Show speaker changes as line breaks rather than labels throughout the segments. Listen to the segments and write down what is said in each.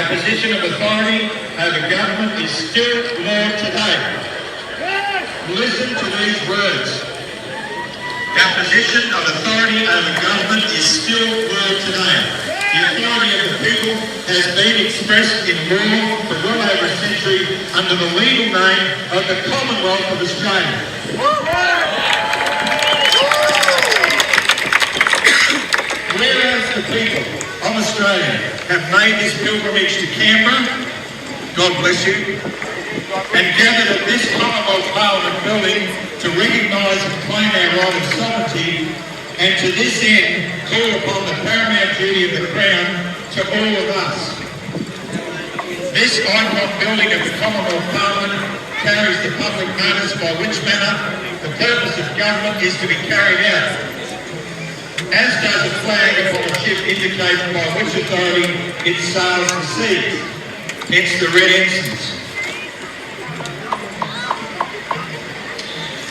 Our position of authority over government is still law today. Listen to these words. Our position of authority over government is still law today. The authority of the people has been expressed in law for well over a century under the legal name of the Commonwealth of Australia. Whereas the people of Australia have made this pilgrimage to Canberra, God bless you, and gathered at this Commonwealth Parliament building to recognise and claim our right of sovereignty, and to this end call upon the paramount duty of the Crown to all of us. This icon building of the Commonwealth Parliament carries the public notice by which manner the purpose of government is to be carried out, as does a flag upon a ship indicate by which authority it sails the seas, hence the red ensigns.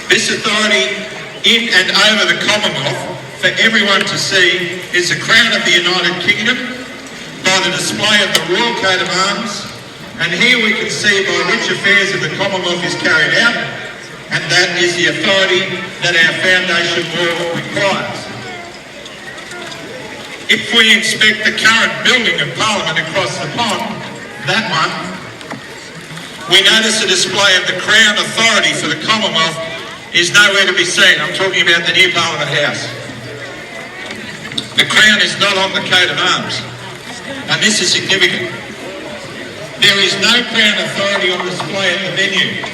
This authority in and over the Commonwealth for everyone to see is the crown of the United Kingdom by the display of the Royal Coat of Arms, and here we can see by which affairs of the Commonwealth is carried out, and that is the authority that our foundation law requires. If we inspect the current building of Parliament across the pond, that one, we notice the display of the Crown authority for the Commonwealth is nowhere to be seen. I'm talking about the new Parliament House. The Crown is not on the coat of arms, and this is significant. There is no Crown authority on display at the venue.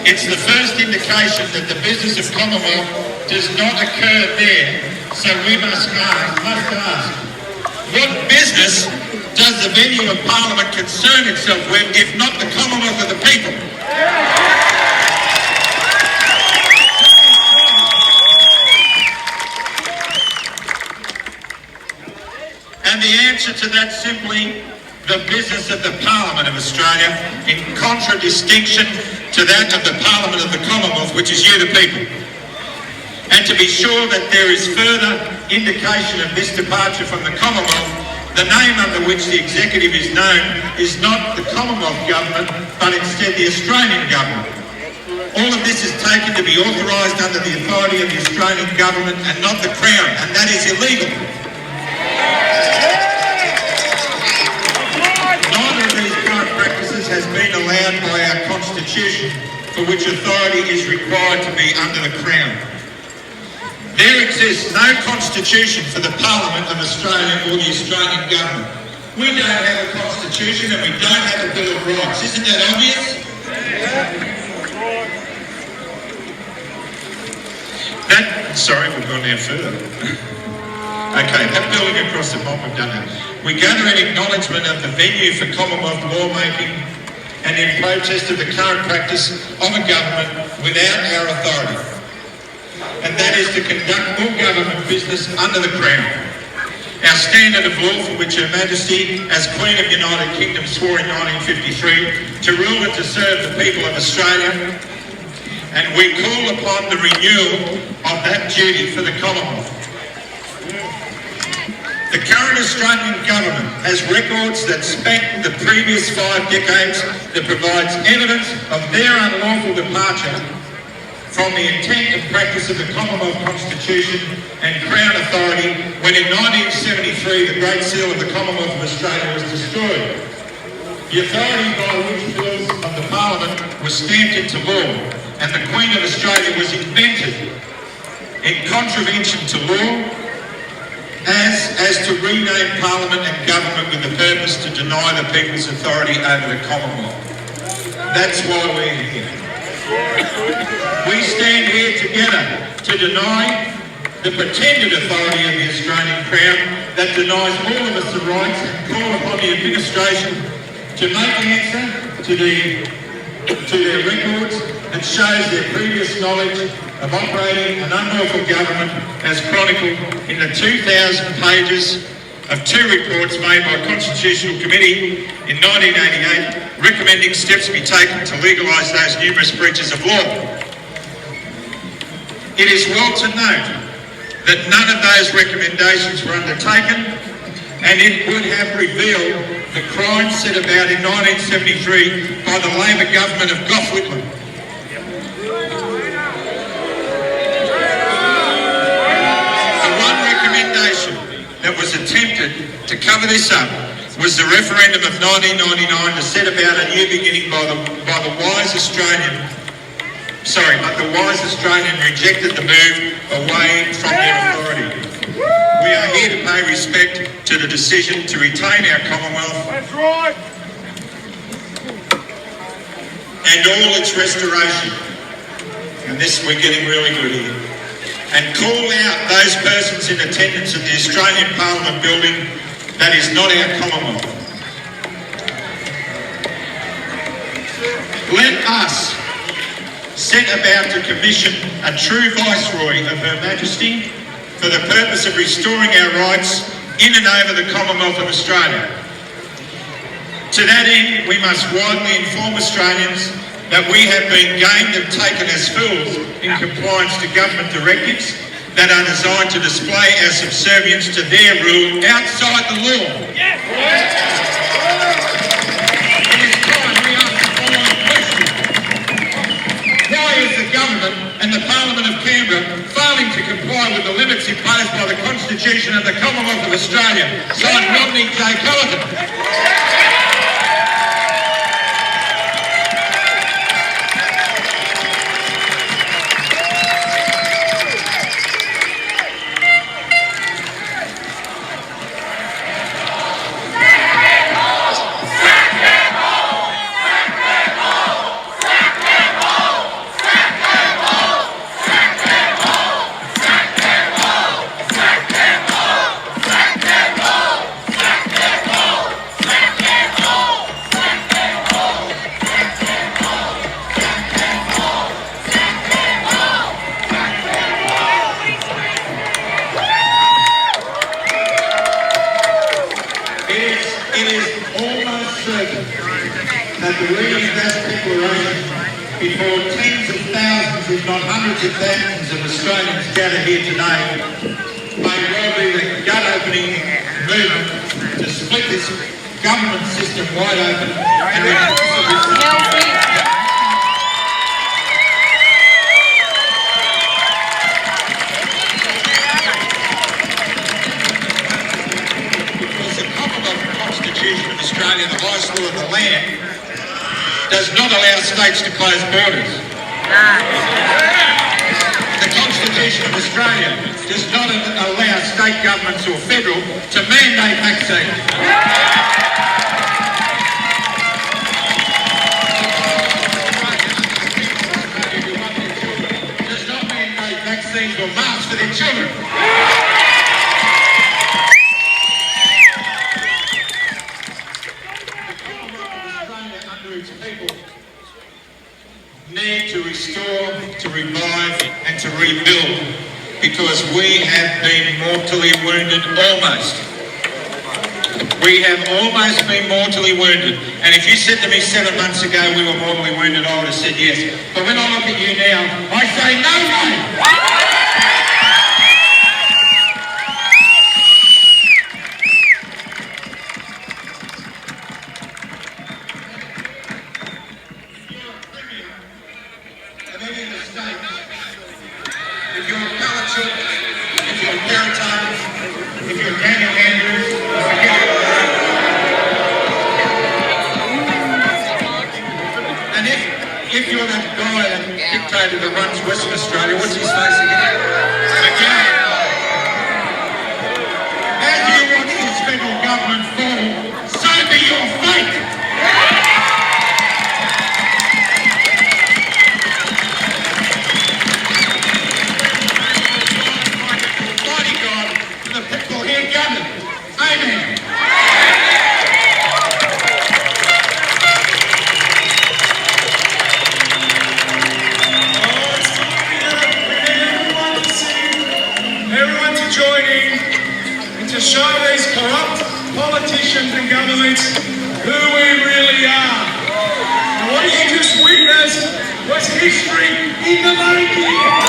It's the first indication that the business of Commonwealth does not occur there, so we must ask, what business does the venue of Parliament concern itself with, if not the Commonwealth of the people? And the answer to that simply the business of the Parliament of Australia, in contradistinction to that of the Parliament of the Commonwealth, which is you the people. And to be sure that there is further indication of this departure from the Commonwealth, the name under which the executive is known is not the Commonwealth Government, but instead the Australian Government. All of this is taken to be authorised under the authority of the Australian Government and not the Crown, and that is illegal. Neither of these current practices has been allowed by our Constitution, for which authority is required to be under the Crown. There exists no constitution for the Parliament of Australia or the Australian Government. We don't have a constitution and we don't have a Bill of Rights. Isn't that obvious? Sorry, we've gone down further. Okay, that building across the pond, we've done that. We gather in acknowledgement of the venue for Commonwealth lawmaking and in protest of the current practice of a government without our authority, and that is to conduct all government business under the Crown. Our standard of law for which Her Majesty, as Queen of the United Kingdom, swore in 1953 to rule and to serve the people of Australia, and we call upon the renewal of that duty for the Commonwealth. The current Australian Government has records that span the previous 5 decades that provides evidence of their unlawful departure from the intent and practice of the Commonwealth Constitution and Crown authority when in 1973 the Great Seal of the Commonwealth of Australia was destroyed. The authority by which bills of the Parliament was stamped into law and the Queen of Australia was invented in contravention to law as to rename Parliament and Government with the purpose to deny the people's authority over the Commonwealth. That's why we're here. We stand here together to deny the pretended authority of the Australian Crown that denies all of us the rights, and call upon the administration to make answer to their records that shows their previous knowledge of operating an unlawful government as chronicled in the 2,000 pages of 2 reports made by a Constitutional Committee in 1988 recommending steps be taken to legalise those numerous breaches of law. It is well to note that none of those recommendations were undertaken, and it would have revealed the crimes set about in 1973 by the Labor government of Gough Whitlam. The one recommendation that was attempted to cover this up was the referendum of 1999 to set about a new beginning but the wise Australian rejected the move away from their authority. We are here to pay respect to the decision to retain our Commonwealth. That's right. And all its restoration. And this, we're getting really good here. And call out those persons in attendance at the Australian Parliament building that is not our Commonwealth. Let us set about to commission a true Viceroy of Her Majesty for the purpose of restoring our rights in and over the Commonwealth of Australia. To that end, we must widely inform Australians that we have been gamed and taken as fools in compliance to government directives that are designed to display our subservience to their rule outside the law. Yes. It is time we ask the following question. Why is the government and the Parliament of Canberra failing to comply with the limits imposed by the Constitution of the Commonwealth of Australia? Signed Rodney J. Cullerton. That the reading of that declaration before tens of thousands, if not hundreds of thousands of Australians gathered here today may well be the gut-opening movement to split this government system wide open and because the Commonwealth Constitution of Australia, the vice law of the land, does not allow states to close borders. The Constitution of Australia does not allow state governments or federal to mandate vaccines. Does not mandate vaccines or masks for their children. Need to restore, to revive and to rebuild because we have been mortally wounded almost. We have almost been mortally wounded. And if you said to me 7 months ago we were mortally wounded, I would have said yes. But when I look at you now, I say no way! If you're a Palachuk, if you're a Parrotton, if you're a Daniel Andrews, and if you're that guy, that dictator that runs Western Australia, what's his face again? Again. As you watch this federal government fall, so be your fate! To show these corrupt politicians and governments who we really are. And what you just witnessed was history in the making.